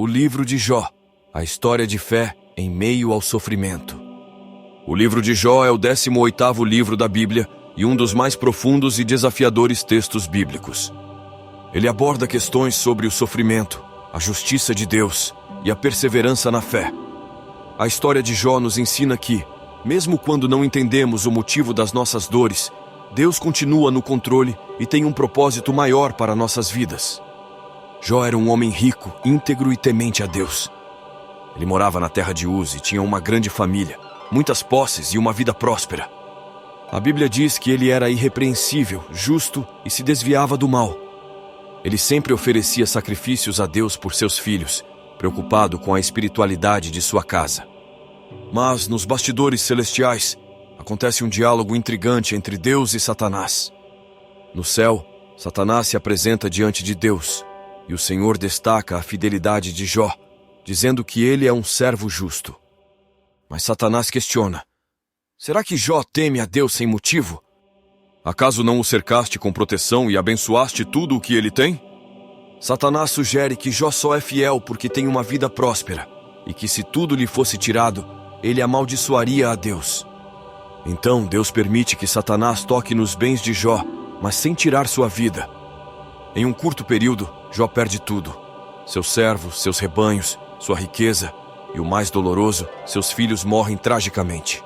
O livro de Jó, a história de fé em meio ao sofrimento. O livro de Jó é o 18º livro da Bíblia e um dos mais profundos e desafiadores textos bíblicos. Ele aborda questões sobre o sofrimento, a justiça de Deus e a perseverança na fé. A história de Jó nos ensina que, mesmo quando não entendemos o motivo das nossas dores, Deus continua no controle e tem um propósito maior para nossas vidas. Jó era um homem rico, íntegro e temente a Deus. Ele morava na terra de Uz e tinha uma grande família, muitas posses e uma vida próspera. A Bíblia diz que ele era irrepreensível, justo e se desviava do mal. Ele sempre oferecia sacrifícios a Deus por seus filhos, preocupado com a espiritualidade de sua casa. Mas nos bastidores celestiais, acontece um diálogo intrigante entre Deus e Satanás. No céu, Satanás se apresenta diante de Deus, e o Senhor destaca a fidelidade de Jó, dizendo que ele é um servo justo. Mas Satanás questiona: será que Jó teme a Deus sem motivo? Acaso não o cercaste com proteção e abençoaste tudo o que ele tem? Satanás sugere que Jó só é fiel porque tem uma vida próspera, e que se tudo lhe fosse tirado, ele amaldiçoaria a Deus. Então Deus permite que Satanás toque nos bens de Jó, mas sem tirar sua vida. Em um curto período, Jó perde tudo: seus servos, seus rebanhos, sua riqueza e, o mais doloroso, seus filhos morrem tragicamente.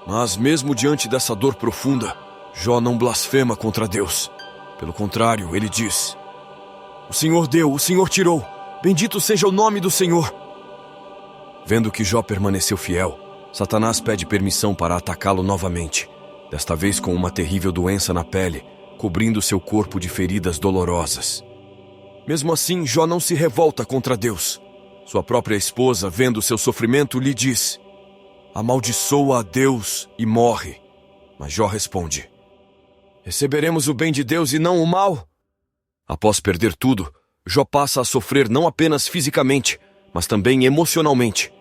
Mas mesmo diante dessa dor profunda, Jó não blasfema contra Deus. Pelo contrário, ele diz: o Senhor deu, o Senhor tirou, bendito seja o nome do Senhor. Vendo que Jó permaneceu fiel, Satanás pede permissão para atacá-lo novamente, desta vez com uma terrível doença na pele, cobrindo seu corpo de feridas dolorosas. Mesmo assim, Jó não se revolta contra Deus. Sua própria esposa, vendo seu sofrimento, lhe diz: amaldiçoa a Deus e morre. Mas Jó responde: receberemos o bem de Deus e não o mal? Após perder tudo, Jó passa a sofrer não apenas fisicamente, mas também emocionalmente.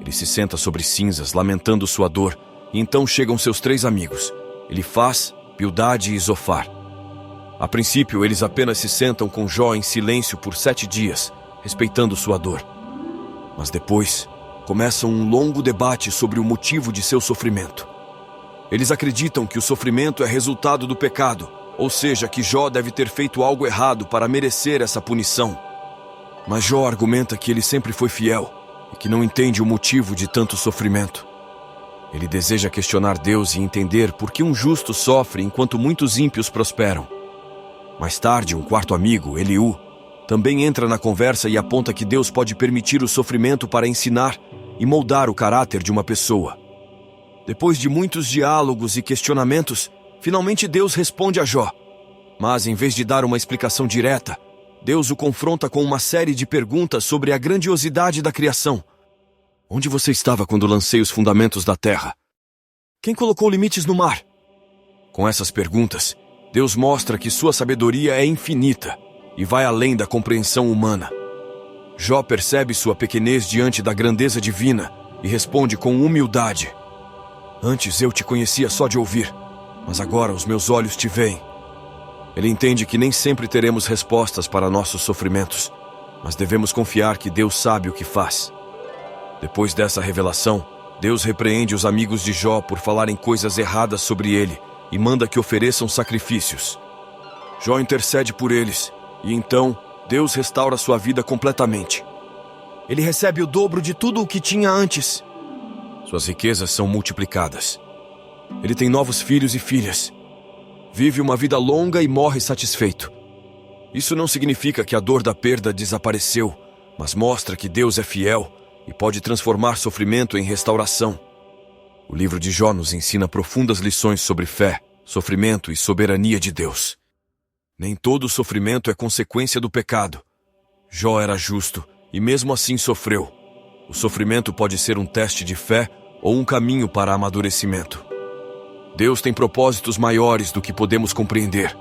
Ele se senta sobre cinzas, lamentando sua dor, e então chegam seus 3 amigos, Elifaz, Bildade e Zofar. A princípio, eles apenas se sentam com Jó em silêncio por 7 dias, respeitando sua dor. Mas depois, começam um longo debate sobre o motivo de seu sofrimento. Eles acreditam que o sofrimento é resultado do pecado, ou seja, que Jó deve ter feito algo errado para merecer essa punição. Mas Jó argumenta que ele sempre foi fiel e que não entende o motivo de tanto sofrimento. Ele deseja questionar Deus e entender por que um justo sofre enquanto muitos ímpios prosperam. Mais tarde, um quarto amigo, Eliú, também entra na conversa e aponta que Deus pode permitir o sofrimento para ensinar e moldar o caráter de uma pessoa. Depois de muitos diálogos e questionamentos, finalmente Deus responde a Jó. Mas, em vez de dar uma explicação direta, Deus o confronta com uma série de perguntas sobre a grandiosidade da criação. Onde você estava quando lancei os fundamentos da terra? Quem colocou limites no mar? Com essas perguntas, Deus mostra que sua sabedoria é infinita e vai além da compreensão humana. Jó percebe sua pequenez diante da grandeza divina e responde com humildade: antes eu te conhecia só de ouvir, mas agora os meus olhos te veem. Ele entende que nem sempre teremos respostas para nossos sofrimentos, mas devemos confiar que Deus sabe o que faz. Depois dessa revelação, Deus repreende os amigos de Jó por falarem coisas erradas sobre ele e manda que ofereçam sacrifícios. Jó intercede por eles e então Deus restaura sua vida completamente. Ele recebe o dobro de tudo o que tinha antes. Suas riquezas são multiplicadas. Ele tem novos filhos e filhas. Vive uma vida longa e morre satisfeito. Isso não significa que a dor da perda desapareceu, mas mostra que Deus é fiel e pode transformar sofrimento em restauração. O livro de Jó nos ensina profundas lições sobre fé, sofrimento e soberania de Deus. Nem todo sofrimento é consequência do pecado. Jó era justo e mesmo assim sofreu. O sofrimento pode ser um teste de fé ou um caminho para amadurecimento. Deus tem propósitos maiores do que podemos compreender.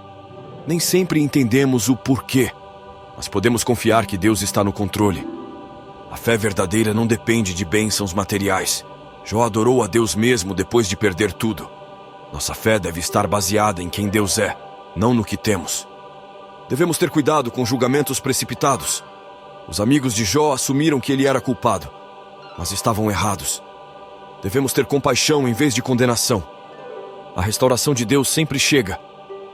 Nem sempre entendemos o porquê, mas podemos confiar que Deus está no controle. A fé verdadeira não depende de bênçãos materiais. Jó adorou a Deus mesmo depois de perder tudo. Nossa fé deve estar baseada em quem Deus é, não no que temos. Devemos ter cuidado com julgamentos precipitados. Os amigos de Jó assumiram que ele era culpado, mas estavam errados. Devemos ter compaixão em vez de condenação. A restauração de Deus sempre chega.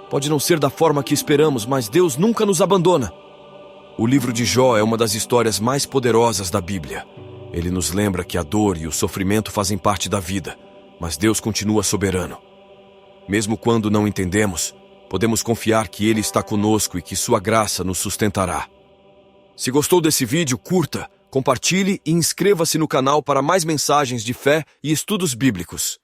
Pode não ser da forma que esperamos, mas Deus nunca nos abandona. O livro de Jó é uma das histórias mais poderosas da Bíblia. Ele nos lembra que a dor e o sofrimento fazem parte da vida, mas Deus continua soberano. Mesmo quando não entendemos, podemos confiar que Ele está conosco e que Sua graça nos sustentará. Se gostou desse vídeo, curta, compartilhe e inscreva-se no canal para mais mensagens de fé e estudos bíblicos.